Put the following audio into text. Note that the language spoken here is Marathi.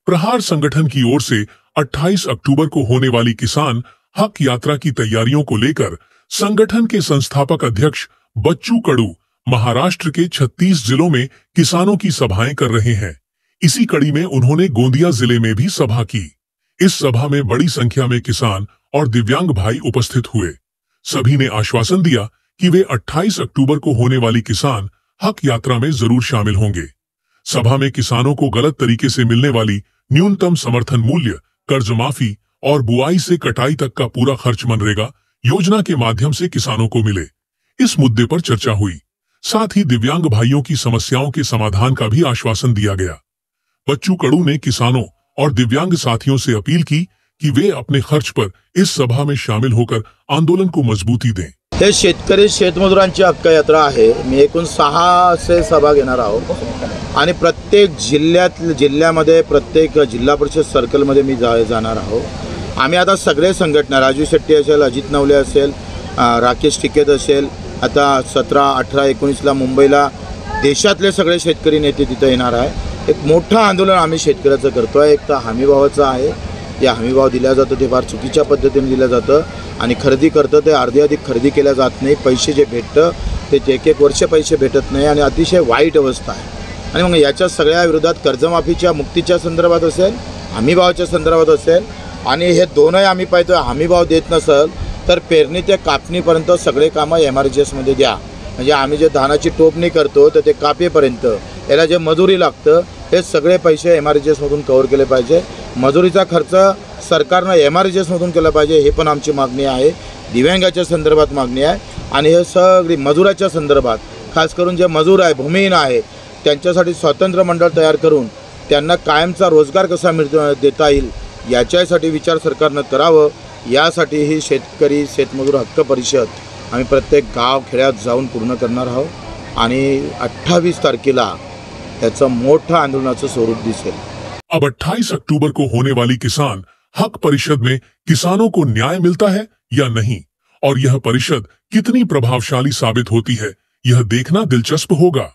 प्रहार संगठन की ओर से 28 अक्टूबर को होने वाली किसान हक यात्रा की तैयारियों को लेकर संगठन के संस्थापक अध्यक्ष बच्चू कडू महाराष्ट्र के 36 जिलों में किसानों की सभाएं कर रहे हैं। इसी कड़ी में उन्होंने गोंदिया जिले में भी सभा की। इस सभा में बड़ी संख्या में किसान और दिव्यांग भाई उपस्थित हुए। सभी ने आश्वासन दिया कि वे 28 अक्टूबर को होने वाली किसान हक यात्रा में जरूर शामिल होंगे। सभा में किसानों को गलत तरीके से मिलने वाली न्यूनतम समर्थन मूल्य, कर्ज माफी और बुआई से कटाई तक का पूरा खर्च मनरेगा योजना के माध्यम से किसानों को मिले, इस मुद्दे पर चर्चा हुई। साथ ही दिव्यांग भाइयों की समस्याओं के समाधान का भी आश्वासन दिया गया। बच्चू कडू ने किसानों और दिव्यांग साथियों से अपील की कि वे अपने खर्च पर इस सभा में शामिल होकर आंदोलन को मजबूती दें। हे शेतकरी शेतमजुरांची हक्क यात्रा आहे। मी एकूण 6 सभा घेणार आहोत आणि प्रत्येक जिल्ह्यामध्ये प्रत्येक जिल्हा परिषद सर्कलमध्ये मी जाणार आहोत। आम्ही आता सगळे संघटना, राजू शेट्टी असेल, अजित नवले असेल, राकेश टिकेत असेल, आता 17, 18, 19ला मुंबईला देशातले सगळे शेतकरी नेते तिथे येणार आहे। एक मोठं आंदोलन आम्ही शेतकऱ्याचं करतो आहे। एक तर हमीभावाचं आहे, जे हमीभाव दिला जातो ते फार चुकीच्या पद्धतीने दिलं जातं आणि खरेदी करतं ते अर्धी खरेदी केल्या जात नाही। पैसे जे भेटतं ते एक वर्ष पैसे भेटत नाही आणि अतिशय वाईट अवस्था आहे। आणि मग याच्या सगळ्या विरोधात कर्जमाफीच्या मुक्तीच्या संदर्भात असेल, हमीभावाच्या संदर्भात असेल आणि हे दोनही आम्ही पाहतो। हमीभाव देत नसेल तर पेरणी ते कापणीपर्यंत सगळे कामं MRGSमध्ये द्या। म्हणजे आम्ही जे धानाची टोपणी करतो तर ते कापेपर्यंत याला जे मजुरी लागतं हे सगळे पैसे MRGSमधून कव्हर केले पाहिजे। मजुरीचा खर्च सरकारनं MRGSमधून केला पाहिजे, हे पण आमची मागणी आहे। दिव्यांगाच्या संदर्भात मागणी आहे आणि हे सगळी मजुराच्या संदर्भात, खास करून जे मजूर आहे, भूमिहीन आहे, त्यांच्यासाठी स्वतंत्र मंडळ तयार करून त्यांना कायमचा रोजगार कसा देता येईल याच्यासाठी विचार सरकारनं करावं। यासाठी ही शेतकरी शेतमजूर हक्क परिषद आम्ही प्रत्येक गाव खेड्यात जाऊन पूर्ण करणार आहोत आणि 28 तारखेला याचं मोठं आंदोलनाचं स्वरूप दिसेल। अब 28 अक्टूबर को होने वाली किसान हक परिषद में किसानों को न्याय मिलता है या नहीं, और यह परिषद कितनी प्रभावशाली साबित होती है, यह देखना दिलचस्प होगा।